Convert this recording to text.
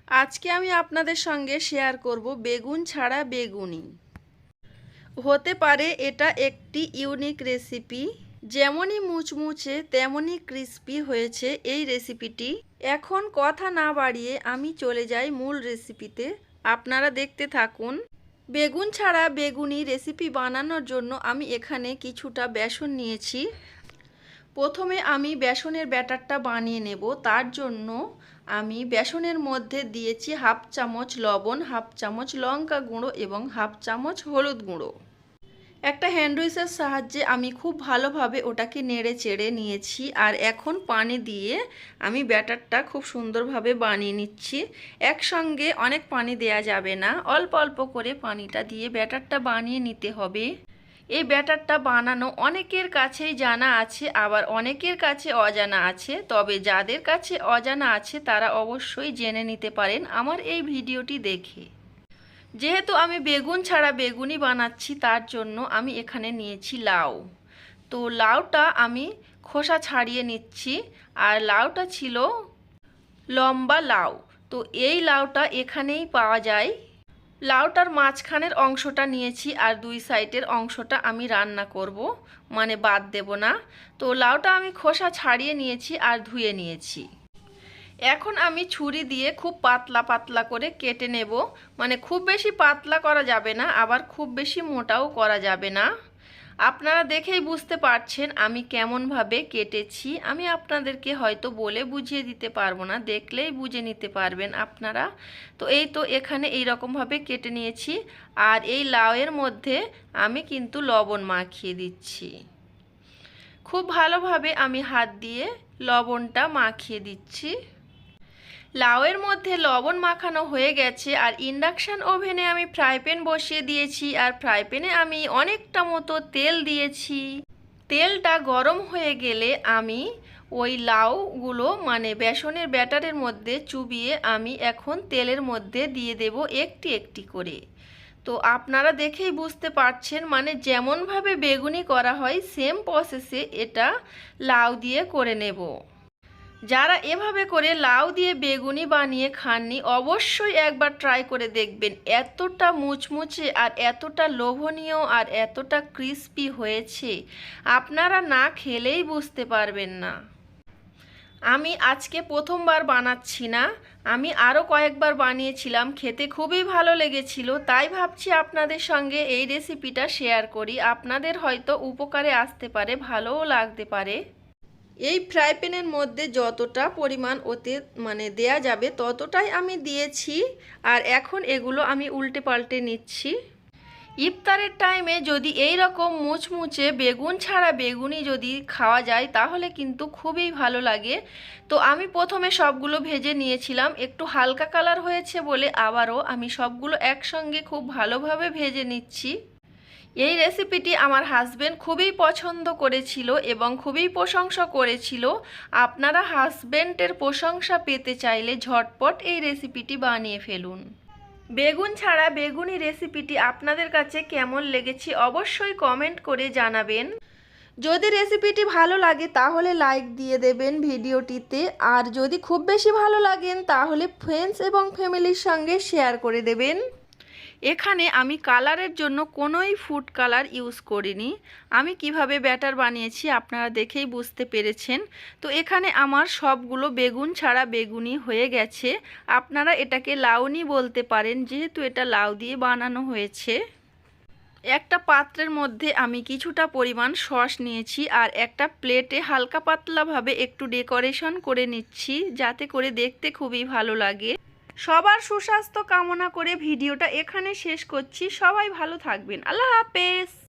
আজকে আমি আপনাদের সঙ্গে শেয়ার করব বেগুন ছাড়া বেগুনি। হতে পারে এটা একটি ইউনিক রেসিপি। যেমনই মুচমুচে তেমনই ক্রিস্পি হয়েছে এই রেসিপিটি। এখন কথা না বাড়িয়ে আমি চলে যাই মূল রেসিপিতে। আপনারা দেখতে থাকুন। বেগুন ছাড়া বেগুনি রেসিপি বানানোর জন্য আমি এখানে কিছুটা বেসন নিয়েছি। প্রথমে আমি বেসনের ব্যাটারটা বানিয়ে নেব। তার জন্য আমি বেসনের মধ্যে দিয়েছি হাফ চামচ লবণ, হাফ চামচ লঙ্কা গুঁড়ো এবং হাফ চামচ হলুদ গুঁড়ো। একটা হ্যান্ড উইচের সাহায্যে আমি খুব ভালোভাবে ওটাকে নেড়ে চেড়ে নিয়েছি। আর এখন পানি দিয়ে আমি ব্যাটারটা খুব সুন্দরভাবে বানিয়ে নিচ্ছি। একসঙ্গে অনেক পানি দেয়া যাবে না, অল্প অল্প করে পানিটা দিয়ে ব্যাটারটা বানিয়ে নিতে হবে। এই ব্যাটারটা বানানো অনেকের কাছেই জানা আছে, আবার অনেকের কাছে অজানা আছে। তবে যাদের কাছে অজানা আছে তারা অবশ্যই জেনে নিতে পারেন আমার এই ভিডিওটি দেখে। যেহেতু আমি বেগুন ছাড়া বেগুনি বানাচ্ছি তার জন্য আমি এখানে নিয়েছি লাউ। তো লাউটা আমি খোসা ছাড়িয়ে নিচ্ছি। আর লাউটা ছিল লম্বা লাউ। তো এই লাউটা এখানেই পাওয়া যায়। লাউটার মাঝখানের অংশটা নিয়েছি আর দুই সাইডের অংশটা আমি রান্না করব, মানে বাদ দেব না। তো লাউটা আমি খোসা ছাড়িয়ে নিয়েছি আর ধুয়ে নিয়েছি। এখন আমি ছুরি দিয়ে খুব পাতলা পাতলা করে কেটে নেব। মানে খুব বেশি পাতলা করা যাবে না, আবার খুব বেশি মোটাও করা যাবে না। আপনারা দেখেই বুঝতে পারছেন আমি কেমনভাবে কেটেছি। আমি আপনাদেরকে হয়তো বলে বুঝিয়ে দিতে পারবো না, দেখলেই বুঝে নিতে পারবেন আপনারা। তো এই তো এখানে এই রকমভাবে কেটে নিয়েছি। আর এই লাউয়ের মধ্যে আমি কিন্তু লবণ মাখিয়ে দিচ্ছি। খুব ভালোভাবে আমি হাত দিয়ে লবণটা মাখিয়ে দিচ্ছি। লাউয়ের মধ্যে লবণ মাখানো হয়ে গেছে। আর ইন্ডাকশান ওভেনে আমি ফ্রাই প্যান বসিয়ে দিয়েছি। আর ফ্রাই প্যানে আমি অনেকটা মতো তেল দিয়েছি। তেলটা গরম হয়ে গেলে আমি ওই লাউগুলো মানে বেসনের ব্যাটারের মধ্যে চুবিয়ে আমি এখন তেলের মধ্যে দিয়ে দেব একটি একটি করে। তো আপনারা দেখেই বুঝতে পারছেন, মানে যেমনভাবে বেগুনি করা হয় সেম প্রসেসে এটা লাউ দিয়ে করে নেব। যারা এভাবে করে লাউ দিয়ে বেগুনি বানিয়ে খাননি অবশ্যই একবার ট্রাই করে দেখবেন। এতটা মুচমুচে আর এতটা লোভনীয় আর এতটা ক্রিস্পি হয়েছে, আপনারা না খেলেই বুঝতে পারবেন না। আমি আজকে প্রথমবার বানাচ্ছি না, আমি আরও কয়েকবার বানিয়েছিলাম, খেতে খুবই ভালো লেগেছিল। তাই ভাবছি আপনাদের সঙ্গে এই রেসিপিটা শেয়ার করি। আপনাদের হয়তো উপকারে আসতে পারে, ভালোও লাগতে পারে। এই ফ্রাই প্যানের মধ্যে যতটা পরিমাণ ওতে মানে দেয়া যাবে ততটাই আমি দিয়েছি। আর এখন এগুলো আমি উল্টে পাল্টে নিচ্ছি। ইফতারের টাইমে যদি এই রকম মুচমুচে বেগুন ছাড়া বেগুনি যদি খাওয়া যায় তাহলে কিন্তু খুবই ভালো লাগে। তো আমি প্রথমে সবগুলো ভেজে নিয়েছিলাম, একটু হালকা কালার হয়েছে বলে আবারও আমি সবগুলো একসঙ্গে খুব ভালোভাবে ভেজে নিচ্ছি। এই রেসিপিটি আমার হাজবেন্ড খুবই পছন্দ করেছিল এবং খুবই প্রশংসা করেছিল। আপনারা হাজবেন্ডের প্রশংসা পেতে চাইলে ঝটপট এই রেসিপিটি বানিয়ে ফেলুন। বেগুন ছাড়া বেগুনি রেসিপিটি আপনাদের কাছে কেমন লেগেছে অবশ্যই কমেন্ট করে জানাবেন। যদি রেসিপিটি ভালো লাগে তাহলে লাইক দিয়ে দেবেন ভিডিওটিতে। আর যদি খুব বেশি ভালো লাগেন তাহলে ফ্রেন্ডস এবং ফ্যামিলির সঙ্গে শেয়ার করে দেবেন। এখানে আমি কালারের জন্য কোনোই ফুড কালার ইউজ করিনি। আমি কিভাবে ব্যাটার বানিয়েছি আপনারা দেখেই বুঝতে পেরেছেন। তো এখানে আমার সবগুলো বেগুন ছাড়া বেগুনি হয়ে গেছে। আপনারা এটাকে লাউনি বলতে পারেন যেহেতু এটা লাউ দিয়ে বানানো হয়েছে। একটা পাত্রের মধ্যে আমি কিছুটা পরিমাণ সস নিয়েছি আর একটা প্লেটে হালকা পাতলাভাবে একটু ডেকোরেশন করে নিচ্ছি যাতে করে দেখতে খুবই ভালো লাগে। সবার সুস্বাস্থ্য কামনা করে ভিডিওটা এখানে শেষ করছি। সবাই ভালো থাকবেন। আল্লাহ হাফেজ।